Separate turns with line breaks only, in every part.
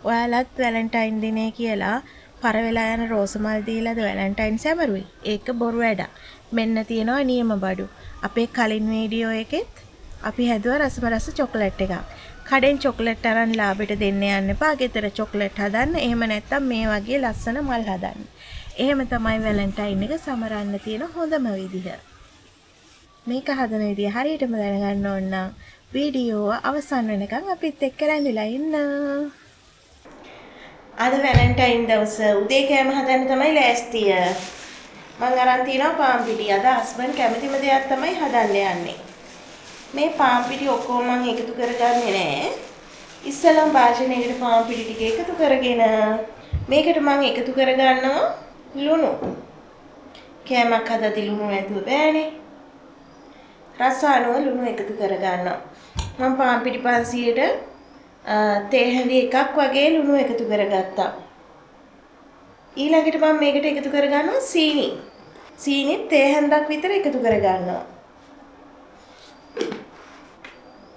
ඔයාලත් Valentine දිනේ කියලා පර වෙලා යන රෝස මල් දීලාද වැලන්ටයින් සැමරුවේ? ඒක බොරු වැඩක්. මෙන්න තියෙනවා නියම බඩු. අපේ කලින් වීඩියෝ එකෙත් අපි හැදුවා රසමරස චොකලට් එකක්. කඩෙන් චොකලට් අරන් ලාභෙට දෙන්න යන්න එපා. ගෙදර චොකලට් හදන්න. එහෙම නැත්නම් මේ වගේ ලස්සන මල් හදන්න. එහෙම තමයි වැලන්ටයින් එක සමරන්න තියෙන හොඳම විදිහ. මේක හදන විදිය හරියටම දැනගන්න ඕන නම් වීඩියෝ අවසන් වෙනකන් අපිත් එක්ක රැඳිලා ඉන්න. අද වැලන්ටයින් දවස උදේ කෑම හදන්න තමයි ලෑස්තිය. මං අරන් තියනවා පාන් පිටි. අද හස්බන්ඩ් කැමතිම දෙයක් තමයි හදන්න යන්නේ. මේ පාන් පිටි ඔක්කොම මං එකතු කරගන්නේ නැහැ. ඉස්සෙල්ලම භාජනයකට පාන් පිටි ටික එකතු කරගෙන මේකට මං එකතු කරගන්නවා ලුණු. කෑමක් හදද්දී ලුණු නැතුව බෑනේ. රස අනුව ලුණු එකතු කරගන්නවා. මම පාන් පිටි 500ට තේ හැඳි එකක් වගේ ලුණු එකතු කරගත්තා. ඊළඟට මම මේකට එකතු කරගන්නවා සීනි. සීනිත් තේ හැන්දක් විතර එකතු කරගන්නවා.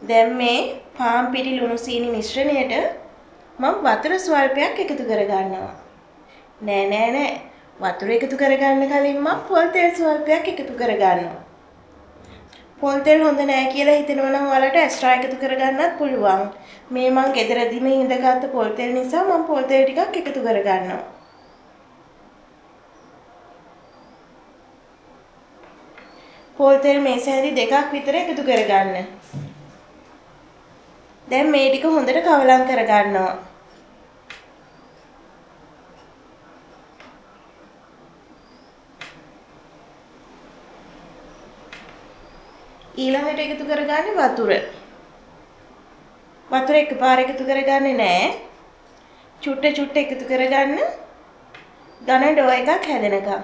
දැන් මේ පාන් පිටි ලුණු සීනි මිශ්‍රණයට මම වතුර ස්වල්පයක් එකතු කරගන්නවා. නෑ. වතුර එකතු කරගන්න කලින් මම පොල් තෙල් ස්වල්පයක් එකතු කරගන්නවා. පොල් තෙල් හොඳ නෑ කියලා හිතෙනවා නම් ඔයාලට එක්ස්ට්‍රා එකතු කරගන්නත් පුළුවන්. මේ මං ගෙදරදීම ඉඳගත්ත පොල් තෙල් නිසා මම පොල් තෙල් ටිකක් එකතු කරගන්නවා. පොල් තෙල් මේස හැඳි දෙකක් විතර එකතු කරගන්න. දැන් මේ ටික හොඳට කවලම් කරගන්නවා. ඊළඟට එකතු කරගන්නේ වතුර. වතුර එකපාර එකතු කරගන්නේ නැහැ. චුට්ට එකතු කරගන්න. ඝන ඩෝ එකක් හැදෙනකම්.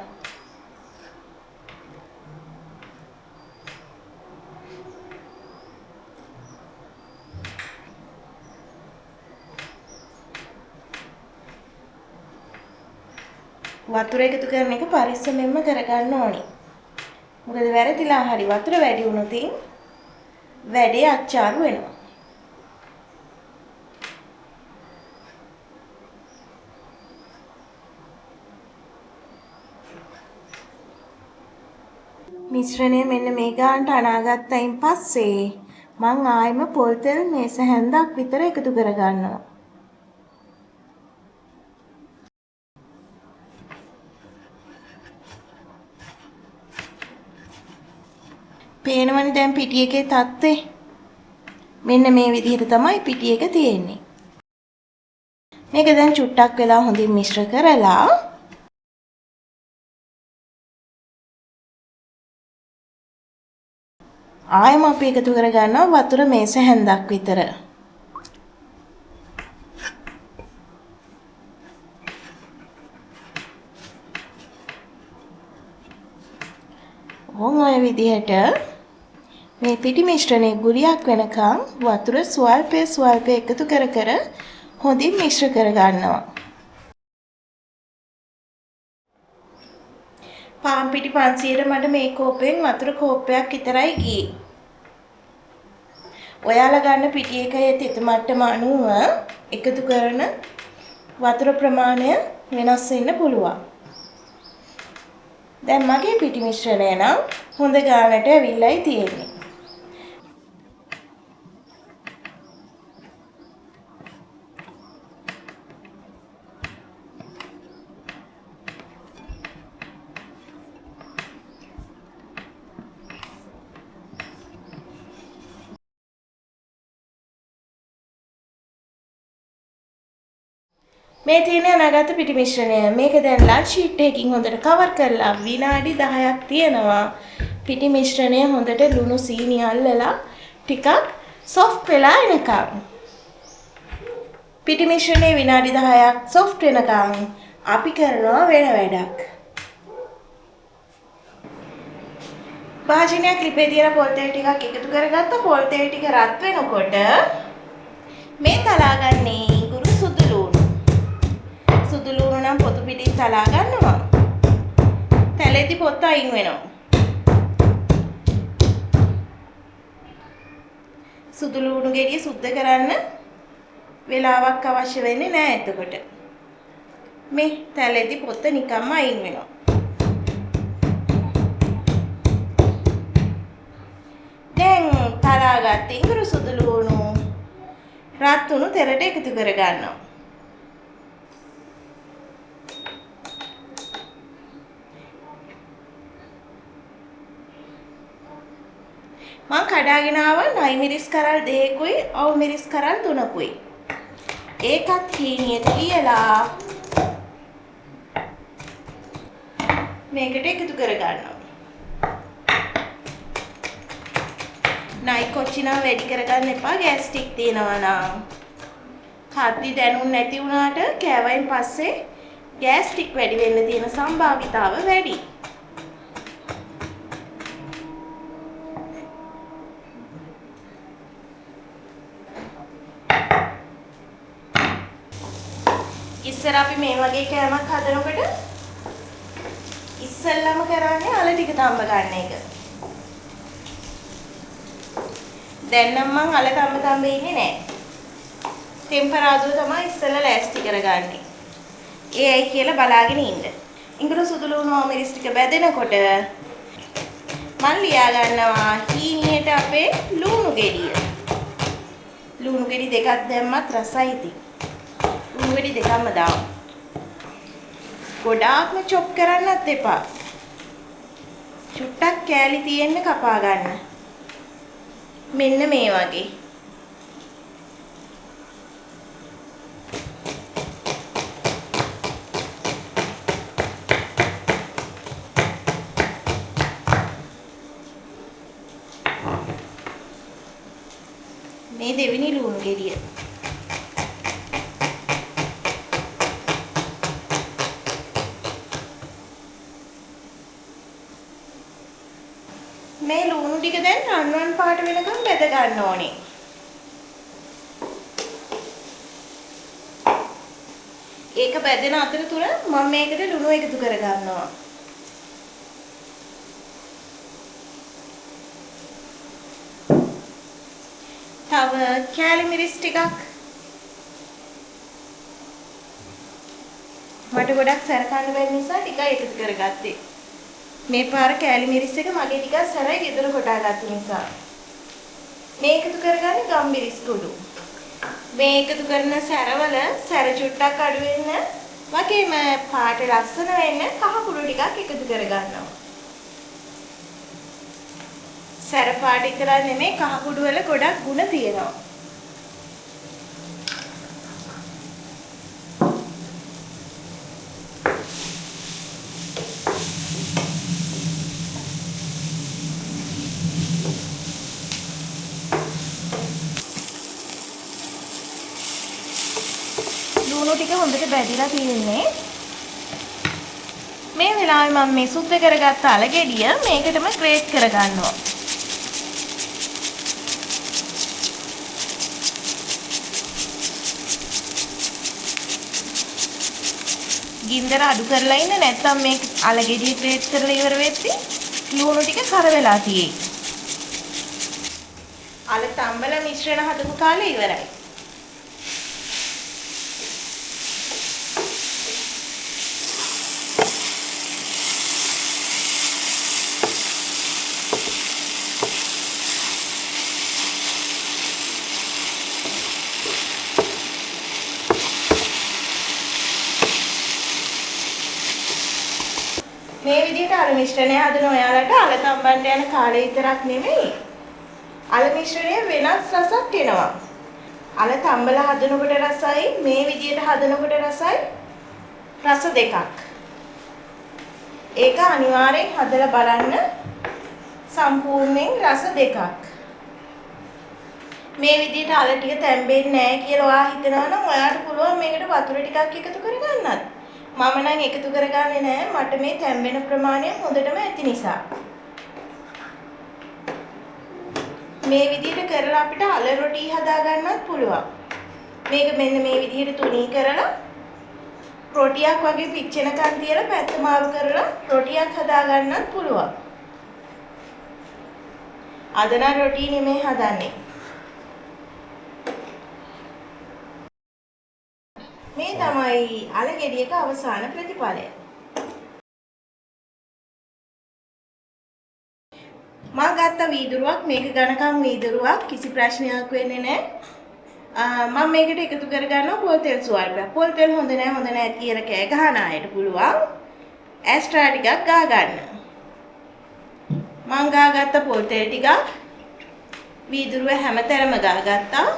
වතුර එකතු කරන එක පරිස්සමෙන්ම කරගන්න ඕනේ. මොකද වැරදිලා හරි වතුර වැඩි වුණොත් වැඩේ අච්චාරු වෙනවා. මිශ්‍රණය මෙන්න මේ ගානට අනාගත්තයින් පස්සේ මං ආයෙම පොල් තෙල් මේස හැන්දක් විතර එකතු කරගන්නවා. පේනවනේ දැන් පිටි එකේ තත්ත්වය. මෙන්න මේ විදිහට තමයි පිටි එක තියෙන්නේ. මේක දැන් චුට්ටක් වෙලා හොඳින් මිශ්‍ර කරලා ආයෙම අපි එකතු කරගන්නවා වතුර මේස හැන්දක් විතර. ඔය විදිහට මේ පිටි මිශ්‍රණය ගුලියක් වෙනකන් වතුර ස්වල්ප එකතු කර හොඳින් මිශ්‍ර කරගන්නවා. පාන් පිටි 500ට මට මේ කෝප්පෙන් වතුර කෝප්පයක් විතරයි ගියේ. ඔයාලා ගන්න පිටි එකේ තෙත මට්ටම අනුව එකතු කරන වතුර ප්‍රමාණය වෙනස් වෙන්න පුළුවන්. දැන් මගේ පිටි මිශ්‍රණය නම් හොඳ ගානට ඇවිල්ලායි තියෙන්නේ. මේ තියෙන අනාගත පිටි මිශ්‍රණය. මේක දැන් ලන්ච් ෂීට් එකකින් හොඳට කවර් කරලා විනාඩි 10ක් තියනවා. පිටි මිශ්‍රණය හොඳට ලුණු සීනි අල්ලලා ටිකක් සොෆ්ට් වෙලා එනකම්. පිටි මිශ්‍රණය විනාඩි 10ක් සොෆ්ට් වෙනකම් අපි කරනවා වෙන වැඩක්. භාජනයක් ලිපේ තියෙන පොල් තෙල් ටිකක් එකතු කරගත්ත පොල් තෙල් ටික රත් වෙනකොට මේ තලාගන්නේ ඉඟුරු සුදු ලුණු. සුදු ලුණු නම් පොතු පිටින් තලා ගන්නවා. තැලෙදි පොත්ත අයින් වෙනවා. සුදු ලුණු ගෙඩිය සුද්ධ කරන්න වෙලාවක් අවශ්‍ය වෙන්නේ නැහැ එතකොට. මේ තැලෙදි පොත්ත නිකම්ම අයින් වෙනවා. දැන් තරාගත් ඉඟුරු සුදු ලුණු රත් උණු තෙරට එකතු කර ගන්නවා. මම කඩාගෙන ආවා නයි මිරිස් කරල් දෙකකුයි අවු මිරිස් කරල් තුනකුයි. ඒකත් හීනියට ලියලා මේකට එකතු කර ගන්නවා. නයි කොච්චිනා වැඩි කරගන්න එපා ගෑස් ටික් තියනවා නම්. කද්දි දැනුම් නැති වුණාට කෑවයින් පස්සේ ගෑස් ටික් වැඩි වෙන්න තියෙන සම්භාවිතාව වැඩි. ඉස්සර අපි මේ වගේ කෑමක් හදනකොට ඉස්සෙල්ලාම කරන්නේ අල ටික තඹ ගන්න එක. දැන් නම් මං අල තඹ ඉන්නේ නැහැ. ටෙම්පරාදුර තමයි ඉස්සෙල්ලා ලෑස්ති කරගන්නේ. ඒ ඇයි කියලා බලාගෙන ඉන්න. ඉඟුරු සුදු ලුණු මිරිස් ටික බැදෙනකොට මං ලියා ගන්නවා හීනියට අපේ ලුණු ගෙඩිය. ලුණු ගෙඩි දෙකක් දැම්මත් රසයි ඉතින්. ලුණු ගෙඩි දෙකක්ම දාමු. ගොඩාක්ම චොප් කරන්නත් එපා. චුට්ටක් කෑලි තියෙන්න කපා ගන්න. මෙන්න මේ වගේ. මේ දෙවෙනි ලුණු ගෙඩිය. මේ ලුණු ටික දැන් රන්වන් පාට වෙනකම් බෙද ගන්න ඕනේ. ඒක බෙදෙන අතරතුර මම මේකට ලුණු එකතු කර ගන්නවා. තව කෑලි මිරිස් ටිකක්. මට ගොඩක් සැරකන්න බැරි නිසා ටිකයි එකතු කරගත්තේ. මේ පාර කෑලි මිරිස් එක මගේ ටිකක් සැරයි ගෙදර කොටාගත්ත නිසා. මේ එකතු කරගන්නේ ගම්මිරිස් කුඩු. මේ එකතු කරන සැරවල සැර චුට්ටක් අඩු වෙන්න වගේම පාට ලස්සන වෙන්න කහ කුඩු ටිකක් එකතු කරගන්නවා. සැර පාට විතරක් නෙමෙයි කහ කුඩු වල ගොඩක් ගුණ තියෙනවා. ලුණු ටික හොඳට බැදිලා තියෙන්නේ. මේ වෙලාවේ මම මේ සුද්ධ කරගත්ත අල ගෙඩිය මේකටම ග්‍රේට් කරගන්නවා. ගින්දර අඩු කරලා ඉන්න නැත්නම් මේ අල ගෙඩිය ග්‍රේට් කරලා ඉවර වෙද්දී ලුණු ටික කර වෙලා තියෙයි. අල තම්බල මිශ්‍රණ හදපු කාලේ ඉවරයි. මේ විදිහට අල මිශ්‍රණය හදන ඔයාලට අල තම්බන්න යන කාලේ විතරක් නෙමෙයි අල මිශ්‍රණය වෙනස් රසක් එනවා. අල තම්බලා හදනකොට රසයි මේ විදිහට හදනකොට රසයි රස දෙකක්. ඒක අනිවාර්යෙන් හදලා බලන්න සම්පූර්ණයෙන් රස දෙකක්. මේ විදිහට අල ටික තැම්බෙන්නේ නැහැ කියලා ඔයා හිතනවා නම් ඔයාට පුළුවන් මේකට වතුර ටිකක් එකතු කරගන්නත්. මම නම් එකතු කරගන්නේ නැහැ මට මේ තැම්බෙන ප්‍රමාණය හොඳටම ඇති නිසා. මේ විදිහට කරලා අපිට අල රොටි හදා ගන්නත් පුළුවන්. මේක මෙන්න මේ විදිහට තුනී කරලා රොටියක් වගේ පිච්චෙනකන් තියලා පැත්ත මාරු කරලා රොටියක් හදා ගන්නත් පුළුවන්. අද නම් රොටි නෙමෙයි හදන්නේ. මේ තමයි අල ගෙඩියක අවසාන ප්‍රතිඵලය. මම ගත්ත වීදුරුවක් මේක ඝනකම් වීදුරුවක් කිසි ප්‍රශ්නයක් වෙන්නේ නැහැ. මම මේකට එකතු කරගන්නවා පොල් තෙල් ස්වල්පයක්. පොල් තෙල් හොඳ නැහැ කියලා කෑ ගහන අයට පුළුවන් ඇස්ට්‍රා ටිකක් ගා ගන්න. මම ගාගත්ත පොල් තෙල් ටිකක් වීදුරුව හැමතැනම ගාගත්තා.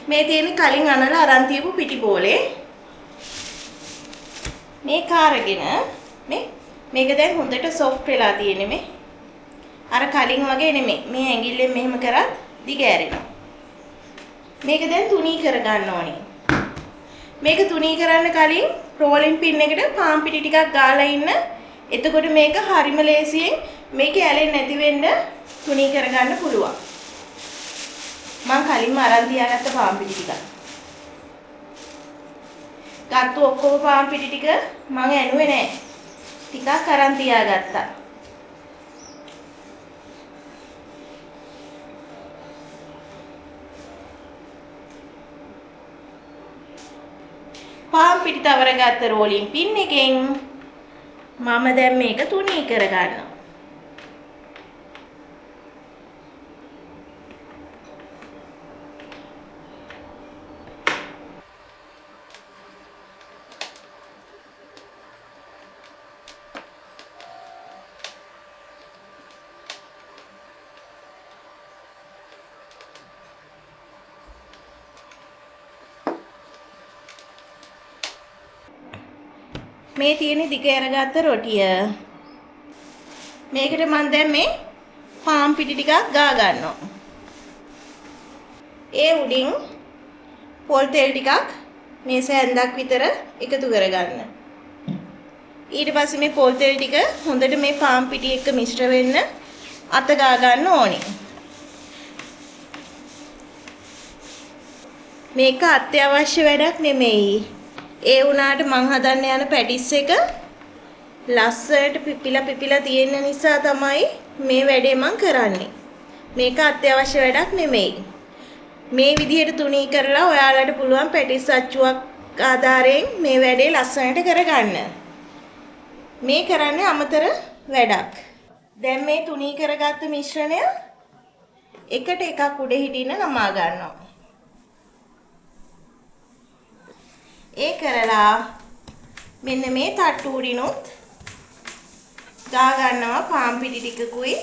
මේ තියෙන කලින් අනලා අරන් තියපු පිටි බෝලේ මේ කාරගෙන මේක දැන් හොඳට සොෆ්ට් වෙලා තියෙන්නේ මේ. අර කලින් වගේ නෙමෙයි. මේ ඇඟිල්ලෙන් මෙහෙම කරත් දිග ඇරෙනවා. මේක දැන් තුනී කරගන්න ඕනේ. මේක තුනී කරන්න කලින් රෝලින් පින් එකට පාන් පිටි ටිකක් ගාලා ඉන්න. එතකොට මේක හරිම ලේසියෙන් මේක ඇලෙන්නේ නැති වෙන්න තුනී කරගන්න පුළුවන්. මම කලින්ම අරන් තියාගත්ත පාන් පිටි ටික. ගත්ත ඔක්කොම පාන් පිටි ටික මම ඇනුවේ නැහැ. ටිකක් අරන් තියාගත්තා. පාන් පිටි තවරගත්ත රෝලින් පින් එකෙන් මම දැන් මේක තුනී කරගන්නවා. මේ තියෙන දිග අරගත්ත රොටිය. මේකට මම දැන් මේ පාන් පිටි ටිකක් ගා ගන්නවා. ඒ උඩින් පොල් තෙල් ටිකක් මේ සැන්දක් විතර එකතු කරගන්න. ඊට පස්සේ මේ පොල් තෙල් ටික හොඳට මේ පාන් පිටි එක්ක මිශ්‍ර වෙන්න අත ගා ගන්න ඕනේ. මේක අත්‍යවශ්‍ය වැඩක් නෙමෙයි. ඒ වුණාට මං හදන්න යන පැටිස් එක ලස්සනට පිපිලා තියෙන නිසා තමයි මේ වැඩේ මං කරන්නේ. මේක අත්‍යවශ්‍ය වැඩක් නෙමෙයි. මේ විදිහට තුනී කරලා ඔයාලට පුළුවන් පැටිස් අච්චුවක් ආධාරයෙන් මේ වැඩේ ලස්සනට කරගන්න. මේ කරන්නේ අමතර වැඩක්. දැන් මේ තුනී කරගත්ත මිශ්‍රණය එකට එකක් උඩ හිටින්න නමා ගන්නවා. ඒ කරලා මෙන්න මේ තට්ටු උඩිනුත් ගා ගන්නවා පාන් පිටි ටිකකුයි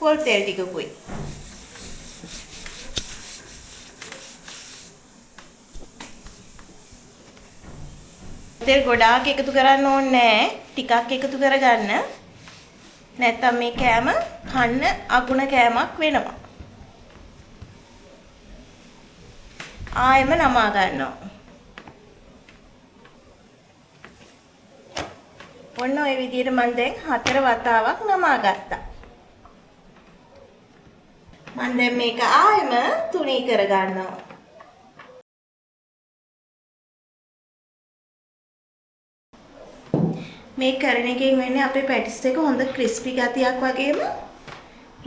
පොල් තෙල් ටිකකුයි. තෙල් ගොඩාක් එකතු කරන්න ඕනේ නැහැ. ටිකක් එකතු කරගන්න. නැත්තම් මේ කෑම කන්න අගුණ කෑමක් වෙනවා. ආයෙම නමා ගන්නවා. ඔන්න ඔය විදිහට මම දැන් 4 වතාවක් නමා ගත්තා. මම දැන් මේක ආයෙම තුනී කර ගන්නවා. මේ කරන එකෙන් වෙන්නේ අපේ පැටිස් එක හොඳ ක්‍රිස්පි ගතියක් වගේම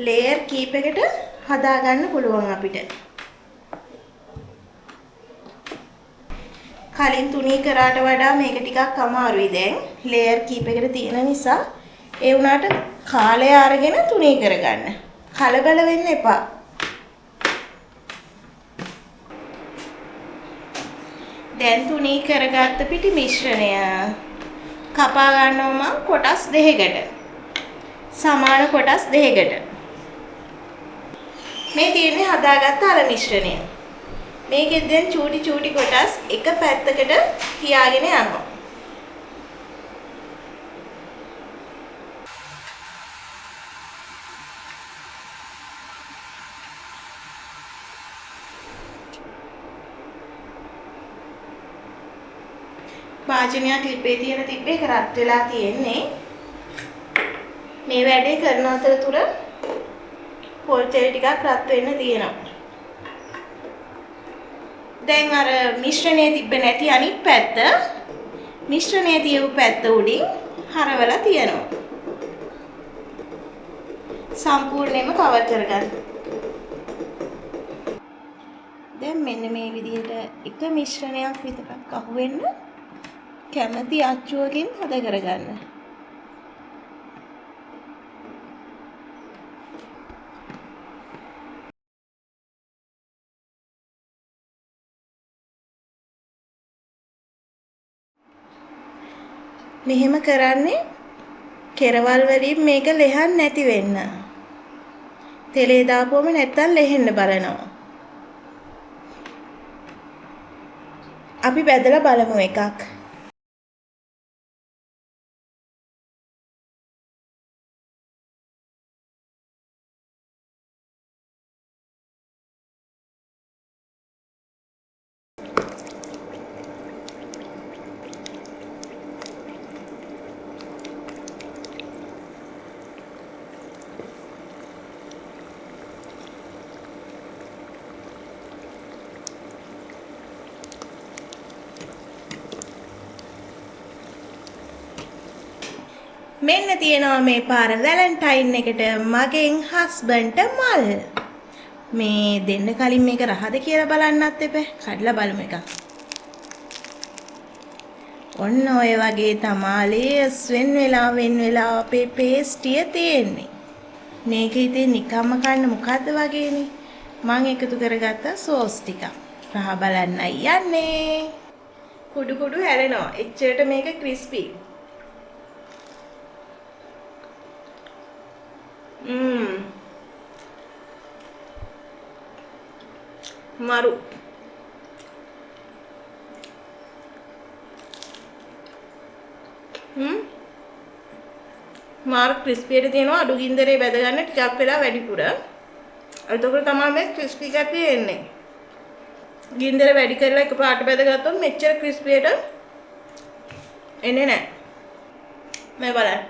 ලේයර් කීපයකට හදා ගන්න පුළුවන් අපිට. කලින් තුනී කරාට වඩා මේක ටිකක් අමාරුයි දැන්. ලේයර් කීපයකට තියෙන නිසා ඒ වුණාට කාලය අරගෙන තුනී කරගන්න. කලබල වෙන්න එපා. දැන් තුනී කරගත්ත පිටි මිශ්‍රණය කපා ගන්නවා මම කොටස් දෙකකට. සමාන කොටස් දෙකකට. මේ තියෙන්නේ හදාගත්ත අර මිශ්‍රණය. මේකෙන් දැන් චූටි කොටස් එක පැත්තකට තියාගෙන යනවා. වාජනයක් ලිපේ තියෙන තිබ්බේ කරත් වෙලා තියෙන්නේ. මේ වැඩේ කරන අතරතුර පොල් තෙල් ටිකක් රත් වෙන්න තියෙනවා. දැන් අර මිශ්‍රණයේ තිබ්බ නැති අනිත් පැත්ත මිශ්‍රණයේ තියපු පැත්ත උඩින් හරවලා තියෙනවා. සම්පූර්ණයෙන්ම කවර් කරගන්න. දැන් මෙන්න මේ විදිහට එක මිශ්‍රණයක් විතරක් අහුවෙන්න කැමති අච්චුවකින් හද කරගන්න. මෙහෙම කරන්නේ කෙරවල් වලින් මේක ලෙහන් නැති වෙන්න. තෙලේ දාපුවම නැත්තම් ලෙහෙන්න බලනවා. අපි බෙදලා බලමු එකක්. මෙන්න තියෙනවා මේ පාර වැලන්ටයින් එකට මගෙන් හස්බන්ඩ්ට මල්. මේ දෙන්න කලින් මේක රහද කියලා බලන්නත් එපා. කඩලා බලමු එකක්. ඔන්න ඔය වගේ තමාලේ වෙන් වෙලා අපේ පේස්ටිය තියෙන්නේ. මේක ඉතින් නිකම්ම කන්න මොකද්ද වගේනේ. මම එකතු කරගත්ත සෝස් ටික. රහ බලන්නයි යන්නේ. කුඩු කුඩු හැලෙනවා. එච්චරට මේක ක්‍රිස්පි. maru මාර ක්‍රිස්පි එක තියෙනවා අඩු ගින්දරේ බැද ගන්න ටිකක් වෙලා වැඩිපුර. එතකොට තමයි මේ ක්‍රිස්පි කැපි එන්නේ. ගින්දර වැඩි කරලා එකපාරට බැද ගත්තොත් මෙච්චර ක්‍රිස්පි එක එන්නේ නැහැ. මේ බලන්න.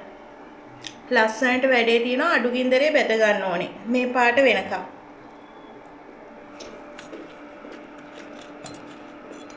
ලස්සනට වැඩේ තියෙනවා අඩු ගින්දරේ බැද ගන්න ඕනේ. මේ පාට වෙනකම්.